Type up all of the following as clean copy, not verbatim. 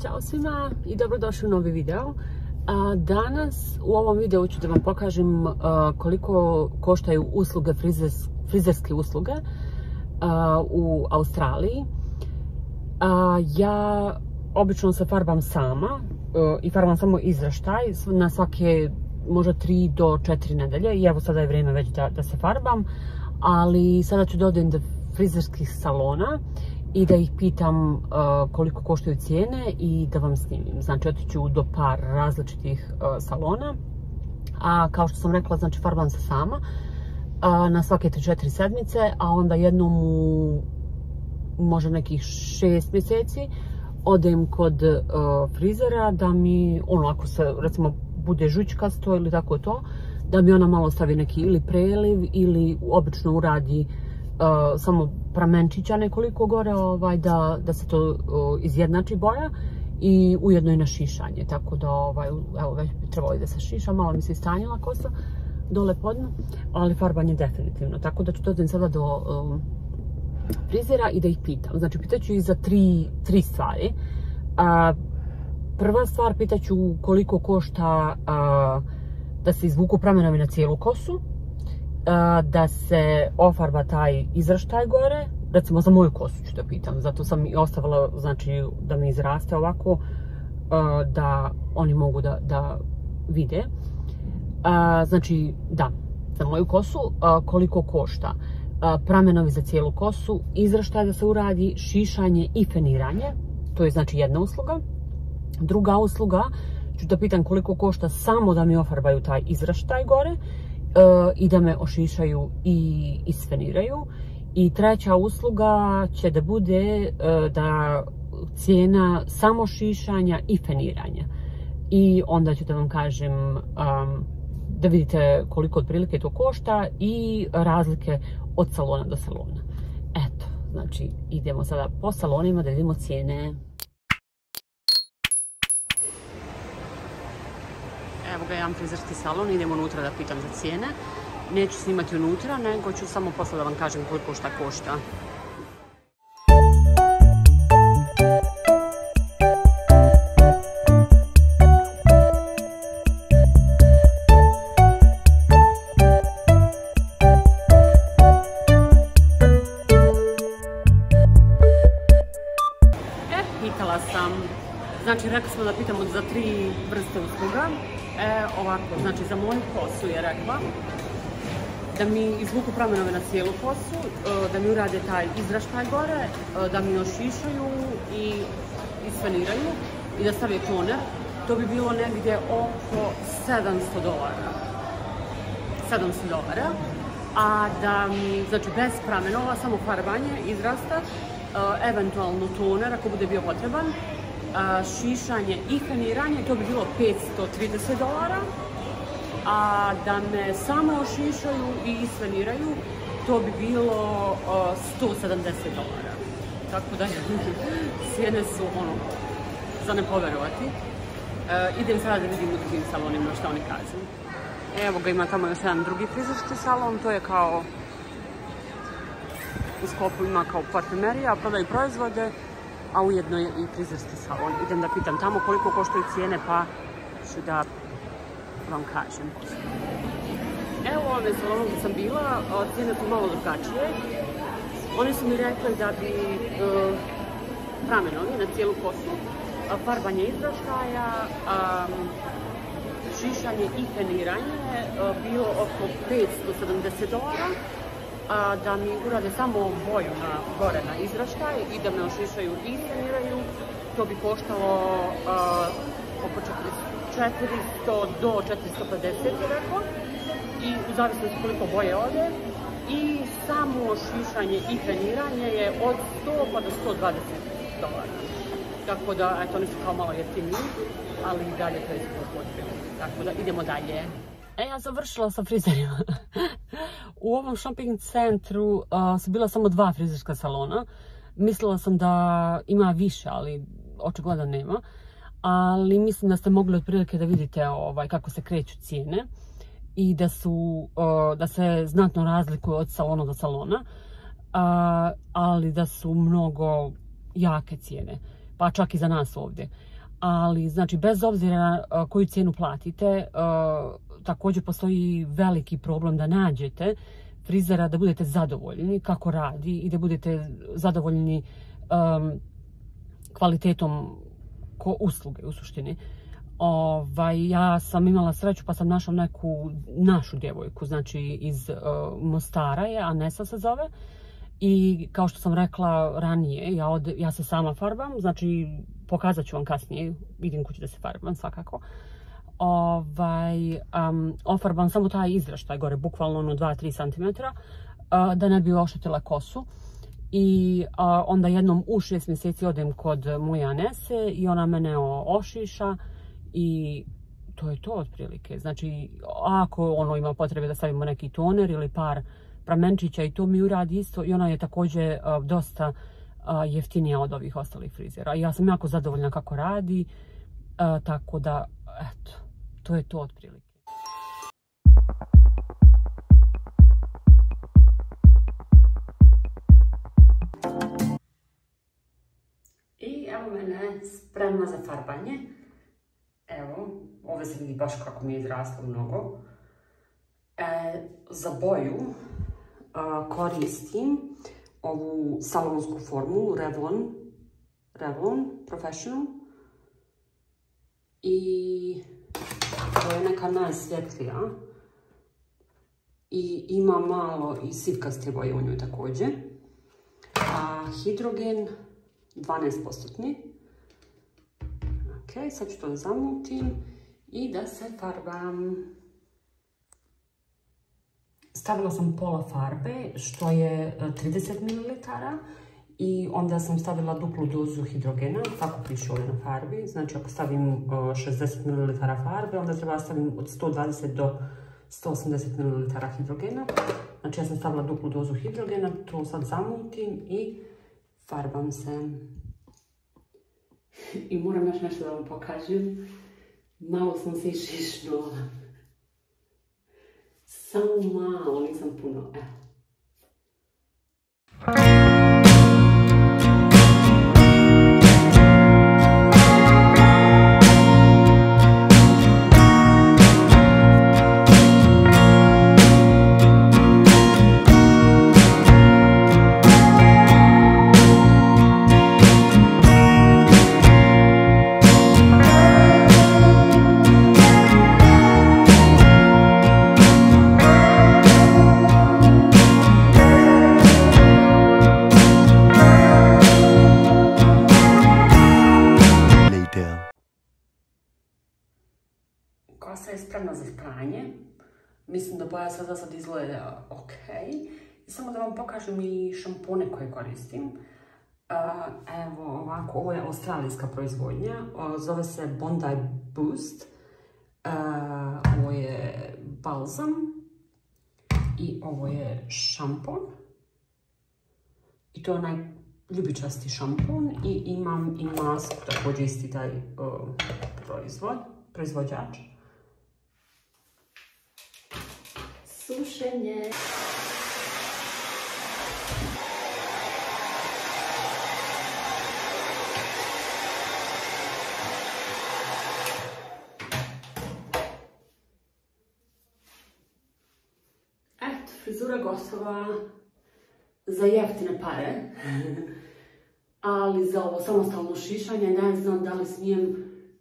Ćao svima i dobrodošli u novi video. Danas u ovom videu ću da vam pokažem koliko koštaju usluge, frizerske usluge u Australiji. Ja obično se farbam sama i farbam samo izraštaj na svake možda 3 do 4 nedelje i evo sada je vrijeme već da se farbam, ali sada ću da odem do frizerskih salona i da ih pitam koliko koštaju cijene i da vam snimim. Znači, otiću do par različitih salona. A kao što sam rekla, znači farbam se sama na svake 3-4 sedmice, a onda jednom u možda nekih 6 mjeseci odem kod frizera da mi, ako se recimo bude žućkasto ili tako to, da mi ona malo stavi neki ili preliv ili obično uradi samo pramenčića nekoliko gore, da se to izjednači boja i ujedno i na šišanje, tako da evo već bi trebalo i da se šiša, malo mi se istanjila kosa dole po dnu, ali farbanje definitivno, tako da ću dođem sada do frizera i da ih pitam. Znači pitaću ih za tri stvari. Prva stvar, pitaću koliko košta da se izvuku pramenovi na cijelu kosu, da se ofarba taj izraštaj gore, recimo za moju kosu ću da pitam, zato sam i ostavila, znači, da mi izraste ovako, da oni mogu da vide. Znači, da, za moju kosu koliko košta pramenovi za cijelu kosu, izraštaj da se uradi, šišanje i feniranje, to je znači jedna usluga. Druga usluga, ću da pitam koliko košta samo da mi ofarbaju taj izraštaj gore i da me ošišaju i isfeniraju. I treća usluga će da bude da cijena samo šišanja i feniranja. I onda ću da vam kažem da vidite koliko otprilike to košta i razlike od salona do salona. Eto, znači idemo sada po salonima da vidimo cijene. Evo ga jedan frizerski salon, idemo unutra da pitam za cijene. Neću snimati unutra, nego ću samo posle da vam kažem koliko šta košta. Pitala sam, znači rekli smo da pitamo za 3 vrste usluga. Ovako, znači za moju kosu je rekla da mi izvuku pramenove na cijelu kosu, da mi urade taj izraštaj gore, da mi ošišaju i isfeniraju i da stave toner. To bi bilo negdje oko $700. A da mi, znači bez pramenova, samo farbanje, izrasta, eventualno toner ako bude bio potreban, šišanje i feniranje, to bi bilo $530, a da me samo ošišaju i isfeniraju, to bi bilo $170. Tako da cijene su za ne poverovati. Idem sada da vidim u drugim salonima što oni kažu. Evo ga, ima tamo još jedan drugi frizerski salon, to je kao u sklopu ima kao parfumerija, prodaju proizvode, a ujedno je i frizerski salon. Idem da pitam tamo koliko koštaju cijene, pa ću da vam kažem. Evo u ovome salonu gdje sam bila, cijene su malo drugačije. Oni su mi rekli da bi pramenovi na cijelu kosu, farbanje izraštaja, šišanje i feniranje bilo oko $570, da mi urade samo boju gore na izraštaj i da me ošišaju i feniraju, to bi koštalo oko 400 do 450, rekao, i u zavisnosti koliko boje ode. I samo šišanje i feniranje je od 100 pa do $120. Tako da, eto, oni su kao malo jeftiniji, ali i dalje to je potrebno. Tako da, idemo dalje. Ja završila sa frizerima. U ovom shopping centru su bila samo 2 frizerska salona. Mislila sam da ima više, ali očigledno nema. Ali mislim da ste mogli otprilike da vidite kako se kreću cijene i da se znatno razlikuju od salona do salona, ali da su mnogo jake cijene. pa čak i za nas ovdje. Ali, znači, bez obzira koju cijenu platite, također postoji veliki problem da nađete frizera, da budete zadovoljni kako radi i da budete zadovoljni kvalitetom usluge u suštini. Ja sam imala sreću pa sam našla neku našu djevojku, znači iz Mostara je, Anesa se zove. I kao što sam rekla ranije, ja se sama farbam, znači pokazat ću vam kasnije, vidim kući da se farbam svakako. Ofarbam samo taj izraštaj gore, bukvalno 2-3 cm, da ne bi oštetila kosu. I onda jednom u 6 mjeseci odem kod moje Anese i ona mene ošiša i to je to otprilike. Znači, ako ima potrebe da stavimo neki toner ili par pramenčića i to mi uradi isto i ona je također dosta jeftinija od ovih ostalih frizera. I ja sam jako zadovoljna kako radi, tako da, eto, to je to otprilike. I evo mene spremna za farbanje. Evo, ovdje se vidi baš kako mi je izraslo mnogo. Za boju koristim ovu salonsku formulu Revlon Professional i to je neka najsvjetlija i ima malo i sivkaste boje u njoj također. Hidrogen 12%. Ok, sad ću to da zamutim i da se farbam. Stavila sam pola farbe, što je 30 ml i onda sam stavila duplu dozu hidrogena, tako piše ovdje na farbi. Znači ako stavim 60 ml farbe, onda treba stavim od 120 do 180 ml hidrogena. Znači ja sam stavila duplu dozu hidrogena, to sad zamutim i farbam se. I moram još nešto da vam pokažem. Malo sam se išišnula. Samo malo, nisam puno. Kosa je spremna za pranje. Mislim da boja sada sad izgleda ok. I samo da vam pokažem i šampone koje koristim. Evo ovako, ovo je australijska proizvodnja. Zove se Bondi Boost. Ovo je balzam. I ovo je šampon. I to je onaj ljubičasti šampon. I imam i masku, također isti taj proizvođač. Sušenje. Eto, frizura gotova za jeftine pare. Ali za ovo samostalno šišanje ne znam da li smijem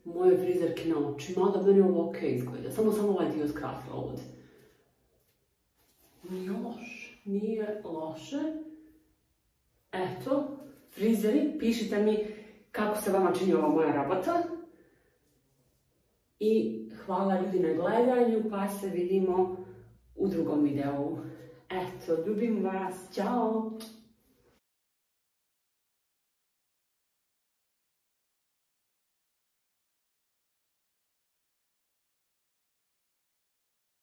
moje frizerke na oči. Mada meni ovo ok izgleda. Samo sam ovaj dio skratila ovdje. Nije loše. Eto, frizeri, pišite mi kako se vama čini ova moja rabota. I hvala ljudi na gledanju, pa se vidimo u drugom videu. Eto, ljubim vas, ćao!